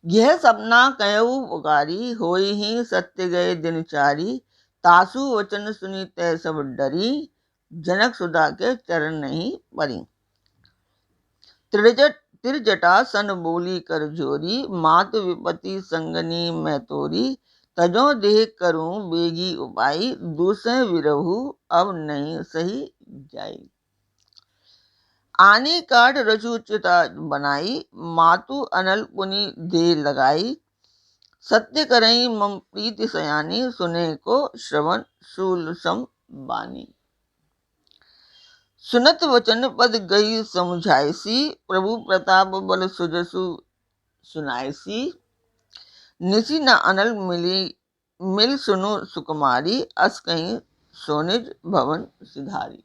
यह सपना कहऊ पुकारी, होई ही सत्य गए दिन चारी। तासु वचन सुनी तय सब डरी, जनक सुधा के चरण नहीं परी। त्रिजटा सन बोली कर जोरी, मात विपति संगनी मैं तोरी। तजो देह करूं बेगी उपाई, दूसरे विरहु अब नहीं सही जाई। आने काट रचु चिता बनाई, मातु अनल पुनि दे लगाई। सत्य करई मम प्रीति सयानी, सुने को श्रवण शूल सम बानी। सुनत वचन पद गई समुझाइसी, प्रभु प्रताप बल सुजसु सुनाइसी। निसी न अनल मिल सुनु सुकुमारी, अस कहीं सोनिज भवन सिधारी।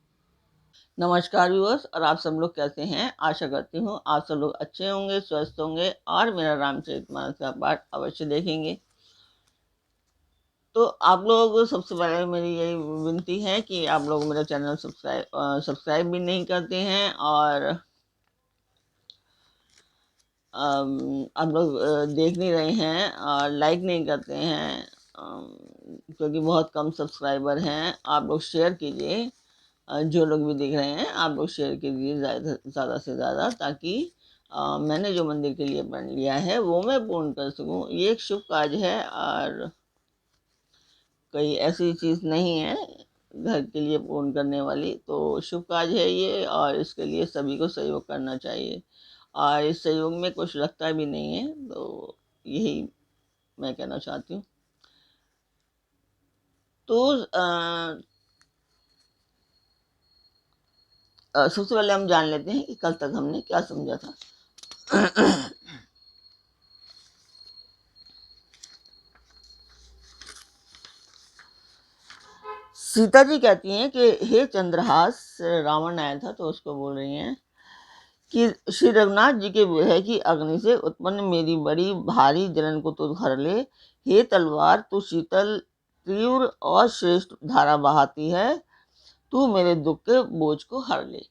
नमस्कार व्यूअर्स, और आप सब लोग कैसे हैं? आशा करती हूँ आप सब लोग अच्छे होंगे, स्वस्थ होंगे और मेरा रामचरितमानस का पाठ अवश्य देखेंगे। तो आप लोग, सबसे पहले मेरी यही विनती है कि आप लोग मेरा चैनल सब्सक्राइब भी नहीं करते हैं, और आप लोग देख नहीं रहे हैं और लाइक नहीं करते हैं, क्योंकि बहुत कम सब्सक्राइबर हैं। आप लोग शेयर कीजिए, जो लोग भी देख रहे हैं आप लोग शेयर कीजिए ज़्यादा से ज़्यादा, ताकि मैंने जो मंदिर के लिए प्रण लिया है वो मैं पूर्ण कर सकूं। ये एक शुभ कार्य है और कोई ऐसी चीज़ नहीं है घर के लिए पूर्ण करने वाली, तो शुभ कार्य है ये, और इसके लिए सभी को सहयोग करना चाहिए, और इस सहयोग में कुछ लगता भी नहीं है। तो यही मैं कहना चाहती हूँ। तो सबसे पहले हम जान लेते हैं कि कल तक हमने क्या समझा था। सीता जी कहती हैं कि हे चंद्रहास, रावण आया था तो उसको बोल रही हैं कि श्री रघुनाथ जी के विरह की अग्नि से उत्पन्न मेरी बड़ी भारी जलन को तू हर ले। हे तलवार, तू शीतल तीव्र और श्रेष्ठ धारा बहाती है, तू मेरे दुख के बोझ को हर ले।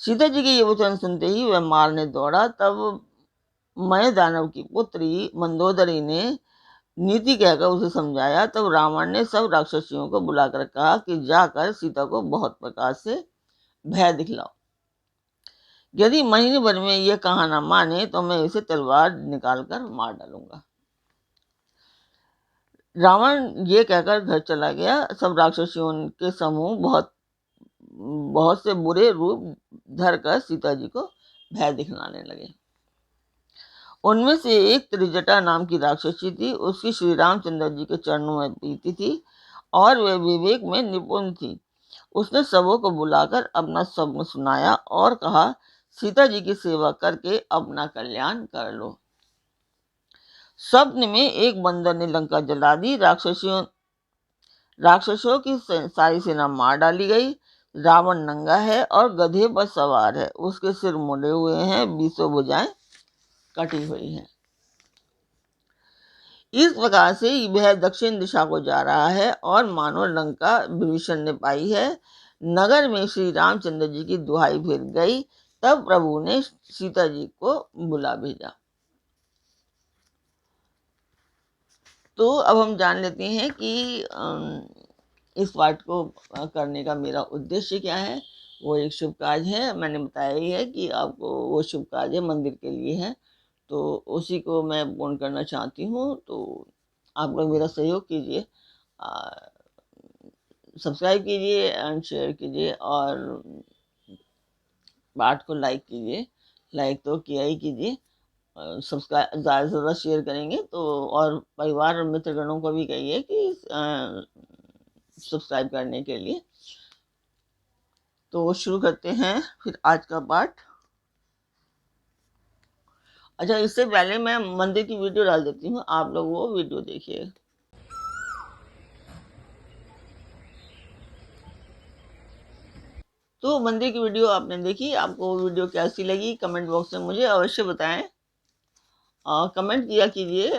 सीता जी के ये वचन सुनते ही वह मारने दौड़ा। तब मैं दानव की पुत्री मंदोदरी ने नीति कहकर उसे समझाया। तब रावण ने सब राक्षसियों को बुलाकर कहा कि जाकर सीता को बहुत प्रकार से भय दिखलाओ। यदि महीने भर में यह कहा ना माने तो मैं इसे तलवार निकालकर मार डालूंगा। रावण ये कहकर घर चला गया। सब राक्षसियों के समूह बहुत से बुरे रूप धरकर सीता जी को भय दिखलाने लगे। उनमें से एक त्रिजटा नाम की राक्षसी थी। उसकी श्री रामचंद्र जी के चरणों में प्रीति थी और वह विवेक में निपुण थी। उसने सबों को बुलाकर अपना स्वप्न सुनाया और कहा, सीता जी की सेवा करके अपना कल्याण कर लो। स्वप्न में एक बंदर ने लंका जला दी। राक्षसों की सारी सेना मार डाली गई। रावण नंगा है और गधे पर सवार है। उसके सिर मुड़े हुए हैं, 20 भुजाएं कटी हुई हैं। इस प्रकार से वह दक्षिण दिशा को जा रहा है और मानो लंका विभीषण ने पाई है। नगर में श्री रामचंद्र जी की दुहाई फिर गई। तब प्रभु ने सीता जी को बुला भेजा। तो अब हम जान लेते हैं कि इस पाठ को करने का मेरा उद्देश्य क्या है। वो एक शुभ कार्य है, मैंने बताया ही है कि आपको वो शुभ कार्य मंदिर के लिए है, तो उसी को मैं पूर्ण करना चाहती हूँ। तो आप लोग मेरा सहयोग कीजिए, सब्सक्राइब कीजिए एंड शेयर कीजिए, और पाठ को लाइक कीजिए। लाइक तो किया ही कीजिए, सब्सक्राइब ज़्यादा से ज़्यादा शेयर करेंगे तो, और परिवार और मित्रगणों को भी कहिए कि सब्सक्राइब करने के लिए। तो शुरू करते हैं फिर आज का पाठ। अच्छा, इससे पहले मैं मंदिर की वीडियो डाल देती हूँ, आप लोग वो वीडियो देखिए। तो मंदिर की वीडियो आपने देखी, आपको वीडियो कैसी लगी कमेंट बॉक्स में मुझे अवश्य बताएं। कमेंट किया कीजिए,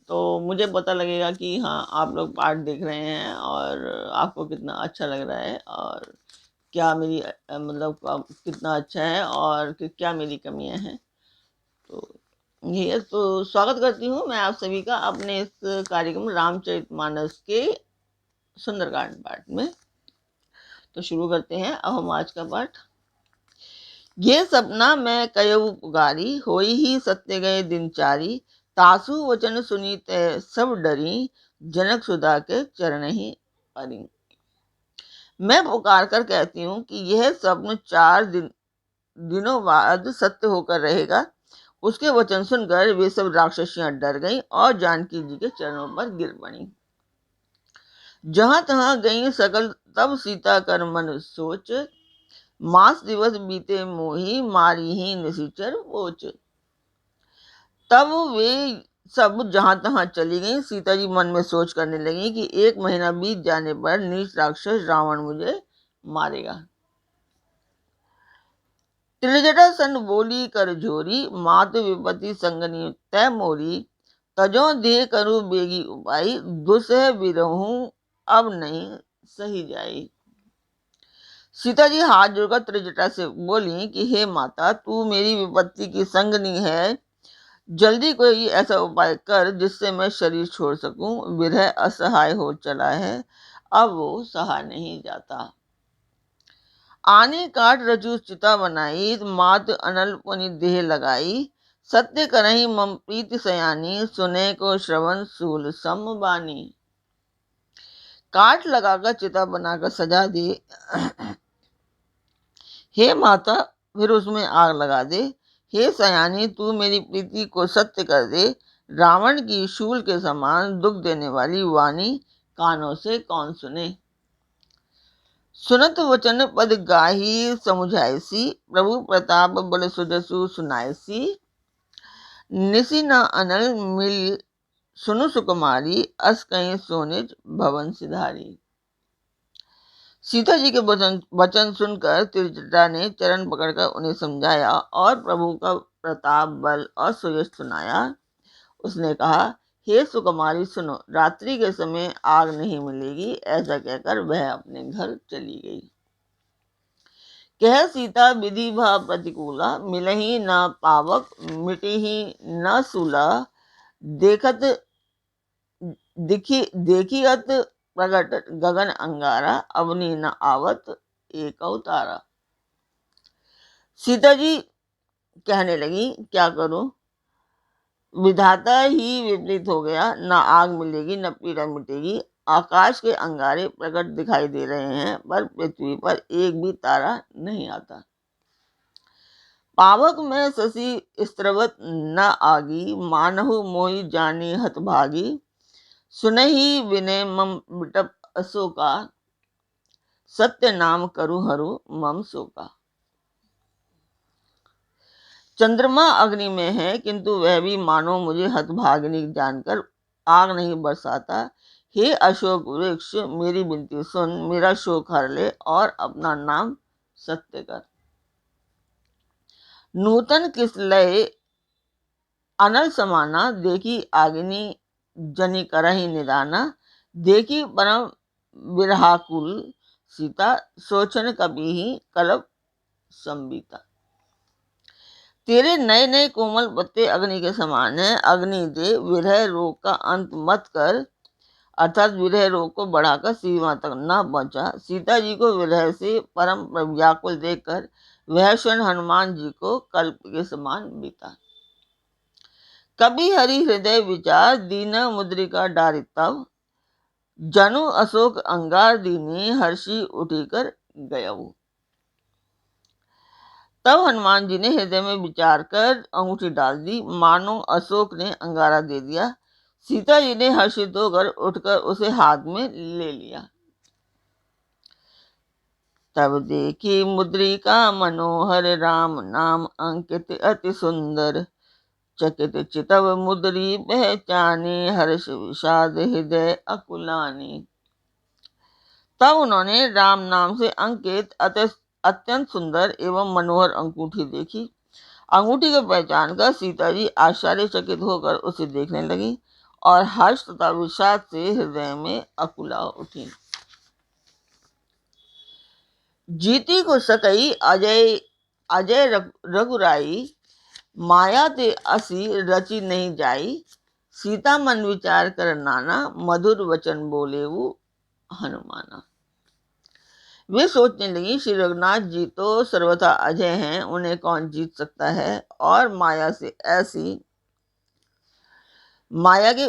तो मुझे पता लगेगा कि हाँ आप लोग पाठ देख रहे हैं और आपको कितना अच्छा लग रहा है, और क्या मेरी मतलब कितना अच्छा है और क्या मेरी कमियां हैं। तो ये तो स्वागत करती हूँ मैं आप सभी का अपने इस कार्यक्रम रामचरितमानस के सुंदरकांड पाठ में। तो शुरू करते हैं अब हम आज का पाठ। ये सपना मैं कयऊ पुगारी, होई ही सत्य गए दिन चारी, तासु वचन सुनी तै सब डरी, जनक सुधा के चरण ही परी। मैं पुकार कर कहती हूँ कि यह स्वप्न 4 दिनों बाद सत्य होकर रहेगा। उसके वचन सुनकर वे सब राक्षसियां डर गईं और जानकी जी के चरणों पर गिर पड़ी। जहां तहां गईं सकल तब सीता कर मन सोच, मास दिवस बीते मोही मारी ही निशिचर पोच। तब वे सब जहां तहां चली गईं, सीता जी मन में सोच करने लगी कि 1 महीना बीत जाने पर नीच राक्षस रावण मुझे मारेगा। त्रिजटा सन बोली कर झोरी, मात विपति संगनी तय मोरी, तजो देह करू बेगी उपाई, दुसह बिरहूं अब नहीं सही जाई। सीता जी हाथ जोड़कर त्रिजटा से बोली कि हे माता, तू मेरी विपत्ति की संगनी है, जल्दी कोई ऐसा उपाय कर जिससे मैं शरीर छोड़ सकूं। विरह असहाय हो चला है, अब वो सहा नहीं जाता। आने काट रचु चिता बनाई, मात अनल पुनि देह लगाई, सत्य करही मम प्रीति सयानी, सुने को श्रवण सूल सम बानी। काट लगाकर चिता बनाकर सजा दे, हे माता फिर उसमें आग लगा दे। हे सयानी, तू मेरी प्रीति को सत्य कर दे। रावण की शूल के समान दुख देने वाली वाणी कानों से कौन सुने। सुनत वचन पद गाही समुझायसी, प्रभु प्रताप बल सुजसु सुनायसी, निसि न अनल मिल सुनु सुकुमारी, अस कहीं सोनिज भवन सिधारी। सीता जी के वचन सुनकर त्रिजटा ने चरण पकड़कर उन्हें समझाया और प्रभु का प्रताप बल और सुयश सुनाया। उसने कहा, हे सुकुमारी सुनो, रात्रि के समय आग नहीं मिलेगी। ऐसा कहकर वह अपने घर चली गई। कह सीता विधि भाव प्रतिकूला, मिलही न पावक मिटिही न सूला, देखत देखियत प्रगट गगन अंगारा, अवनी न आवत एक तारा। सीता जी कहने लगी, क्या करूं, विधाता ही विपरीत हो गया। न आग मिलेगी न पीड़ा मिटेगी। आकाश के अंगारे प्रकट दिखाई दे रहे हैं, पर पृथ्वी पर एक भी तारा नहीं आता। पावक में शशि स्त्रवत न आगी, मानहु मोहि जानी हतभागी, सुनहि विनय मम बिटप अशोका, सत्य नाम करु हरू मम शोका। चंद्रमा अग्नि में है, किंतु वह भी मानो मुझे हतभागिनी जानकर आग नहीं बरसाता। हे अशोक वृक्ष, मेरी विनती सुन, मेरा शोक हर ले और अपना नाम सत्य कर। नूतन किस लय अनल समाना, देखी आगिनी जनि करहि निदाना, देखी परम विरहाकुल सीता, सोचन कभी ही कलप संबीता। तेरे नए नए कोमल पत्ते अग्नि के समान है। अग्नि दे, विरह रोग का अंत मत कर, अर्थात विरह रोग को बढ़ाकर सीमा तक न पहुंचा। सीता जी को विरह से परम व्याकुल देखकर वह क्षण हनुमान जी को कल्प के समान बीता। कभी हरि हृदय विचार, दीना मुद्रिका डारि तव, जनु अशोक अंगार दीनी, हर्षी उठी कर गयऊ। तब हनुमान जी ने हृदय में विचार कर अंगूठी डाल दी, मानो अशोक ने अंगारा दे दिया। सीता जी ने हर्षित होकर उठकर उसे हाथ में ले लिया। तब देखी मुद्रिका मनोहर, राम नाम अंकित अति सुंदर, चकित चितव मुद्री पहचानी, हर्ष विषाद हृदय अकुलानी। तब उन्होंने राम नाम से अंकित अत्यंत सुंदर एवं मनोहर अंगूठी देखी। अंगूठी को पहचान कर सीता जी आश्चर्यचकित होकर उसे देखने लगी और हर्ष तथा विषाद से हृदय में अकुला उठी। जीती को सकई अजय अजय रघुराई, माया ते असी रची नहीं जाई, सीता मन विचार कर नाना, मधुर वचन बोले वो हनुमाना। वे सोचने लगी, श्री रघुनाथ जी तो सर्वथा अजय हैं, उन्हें कौन जीत सकता है, और माया से ऐसी माया के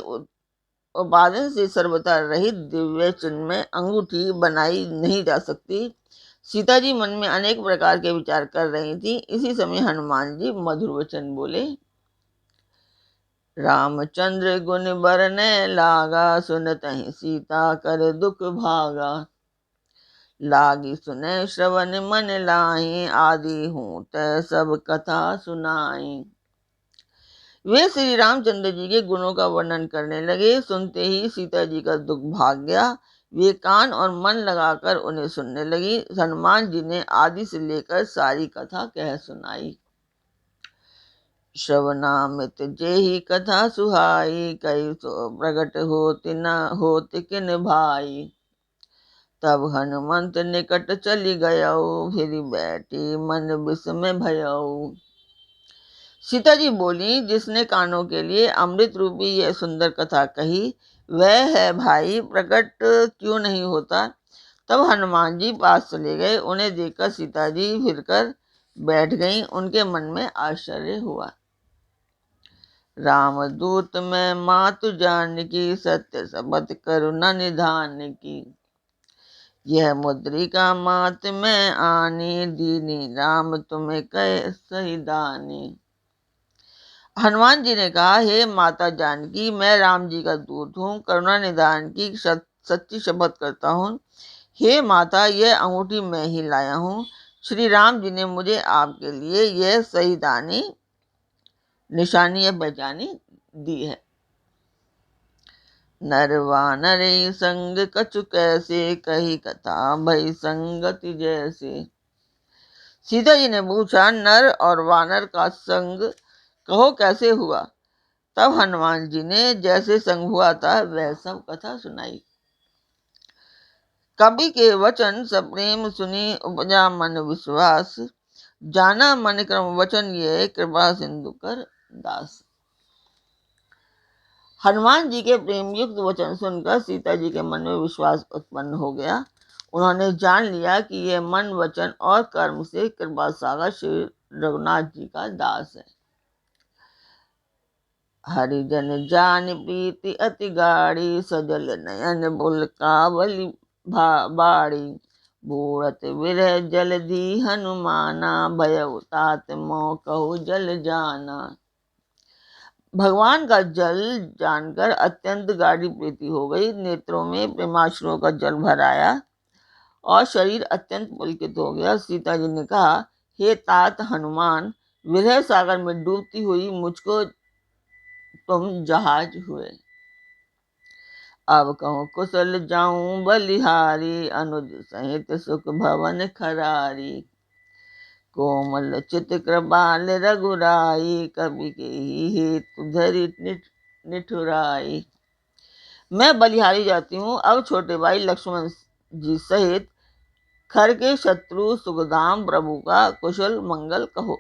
उपादान से सर्वथा रहित दिव्य चिन्ह में अंगूठी बनाई नहीं जा सकती। सीता जी मन में अनेक प्रकार के विचार कर रही थी। इसी समय हनुमान जी मधुर वचन बोले, रामचंद्र गुण बरने लागा, सुनतहि सीता कर दुख भागा, लागी सुने श्रवण मन लाही, आदि हूँ तै सब कथा सुनाई। वे श्री रामचंद्र जी के गुणों का वर्णन करने लगे। सुनते ही सीता जी का दुख भाग गया। वे कान और मन लगाकर उन्हें सुनने लगी। हनुमान जी ने आदि से लेकर सारी कथा कह सुनाई। श्रवणामृत जेहि कथा सुहाई, कई सो प्रगट होति न होति किन भाई, तब हनुमंत निकट चली गयौ, फिर बैठी मन विस्मय भयौ। सीता जी बोली, जिसने कानों के लिए अमृत रूपी यह सुंदर कथा कही, वह है भाई, प्रकट क्यों नहीं होता। तब हनुमान जी पास चले गए। उन्हें देखकर सीता जी फिरकर बैठ गईं। उनके मन में आश्चर्य हुआ। रामदूत में मातु जानकी, सत्य सबत करुणा निधान की, यह मुद्रिका मात में आनी, दीनी राम तुम्हें कह सही दानी। हनुमान जी ने कहा, हे माता जानकी, मैं राम जी का दूत हूँ, करुणा निधान की सच्ची शपथ करता हूँ। हे माता, यह अंगूठी मैं ही लाया हूँ। श्री राम जी ने मुझे आपके लिए यह सही दानी निशानी या पहचानी दी है। नरवानर संग कछु कैसे, कही कथा भई संगति जैसे। सीता जी ने पूछा, नर और वानर का संग कहो कैसे हुआ। तब हनुमान जी ने जैसे संग हुआ था वह सब कथा सुनाई। कवि के वचन सप्रेम सुनी, उपजा मन विश्वास, जाना मन क्रम वचन ये, कृपा सिंधु कर दास। हनुमान जी के प्रेम युक्त वचन सुनकर सीता जी के मन में विश्वास उत्पन्न हो गया। उन्होंने जान लिया कि यह मन वचन और कर्म से कृपा सागर श्री रघुनाथ जी का दास है। हरिजन जान प्रीति अति गाढ़ी, सजल नयन बुल कावली बाड़ी, बूढ़त विरह जलधि हनुमाना, भयउ तात मोह कहु जल जाना। भगवान का जल जानकर अत्यंत गाढ़ी प्रीति हो गई। नेत्रों में प्रेमाश्रुओं का जल भर आया और शरीर अत्यंत पुलकित हो गया। सीता जी ने कहा, हे तात हनुमान, विरह सागर में डूबती हुई मुझको तुम जहाज हुए। अब कहूँ कुशल जाऊं बलिहारी, अनुज सहित सुख भवन खरारी, कोमल चित कृपाल रघुराई, कवि के ही हेतु धरि निठुराई। मैं बलिहारी जाती हूँ। अब छोटे भाई लक्ष्मण जी सहित खर के शत्रु सुखदाम प्रभु का कुशल मंगल कहो।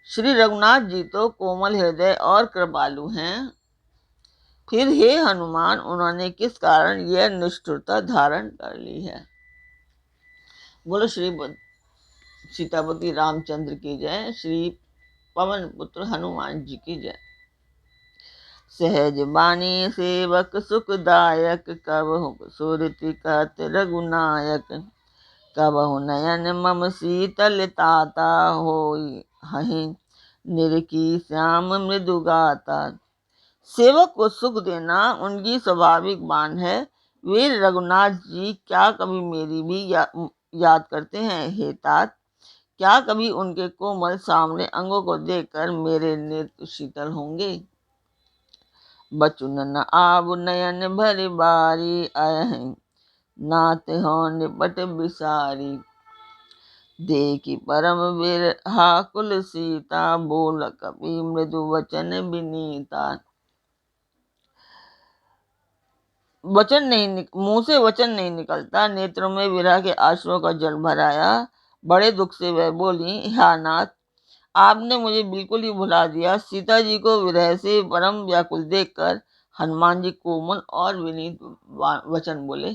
श्री रघुनाथ जी तो कोमल हृदय और कृपालु हैं। फिर हे हनुमान, उन्होंने किस कारण यह निष्ठुरता धारण कर ली है। बोलो श्री सीतापति रामचंद्र की जय। श्री पवन पुत्र हनुमान जी की जय। सहज बानी सेवक सुखदायक, कबहु सुरति कहत रघुनायक, कबहु नयन मम शीतल ताता, होई हहि निरखी श्याम मृदु गाता। सेवक को सुख देना उनकी स्वाभाविक बान है। वे रघुनाथ जी क्या कभी मेरी भी याद करते हैं। हे तात, क्या कभी उनके कोमल सामने अंगों को देखकर मेरे नेत्र शीतल होंगे। बचुन न आब नयन भरि बारी, अयहि नाथ हो निपट बिसारी, देखी परम विरहाकुल सीता, बोल कपि मृदु वचन विनीता। मुंह से वचन नहीं निकलता। नेत्रों में विरह के आंसुओं का जल भर आया। बड़े दुख से वह बोली, हा नाथ, आपने मुझे बिल्कुल ही भुला दिया। सीता जी को विरह से परम व्याकुल देखकर हनुमान जी कोमल और विनीत वचन बोले।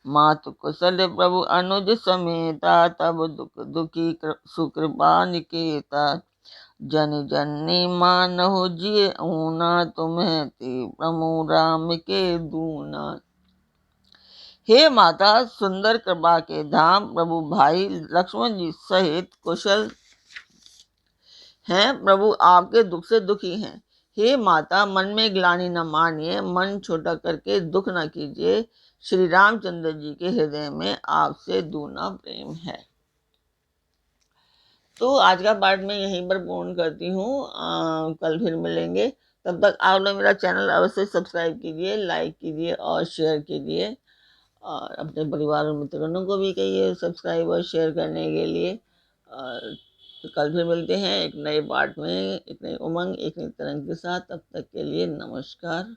मातु कुशल प्रभु अनुज समेता, तब दुख दुखी सुकृपा निकेता। जन जननी मानहु जिय ऊना, तुम्हें ते प्रभु राम के दूना। हे माता, सुंदर कृपा के धाम प्रभु भाई लक्ष्मण जी सहित कुशल हैं। प्रभु आपके दुख से दुखी हैं। हे माता, मन में ग्लानि न मानिए, मन छोटा करके दुख न कीजिए। श्री रामचंद्र जी के हृदय में आपसे दूना प्रेम है। तो आज का पार्ट मैं यहीं पर पूर्ण करती हूँ। कल फिर मिलेंगे। तब तक आप लोग मेरा चैनल अवश्य सब्सक्राइब कीजिए, लाइक कीजिए और शेयर कीजिए। और अपने परिवार और मित्रों को भी कहिए सब्सक्राइब और शेयर करने के लिए। और तो कल फिर मिलते हैं एक नए पार्ट में, एक नई उमंग, एक नई तरंग के साथ। तब तक के लिए नमस्कार।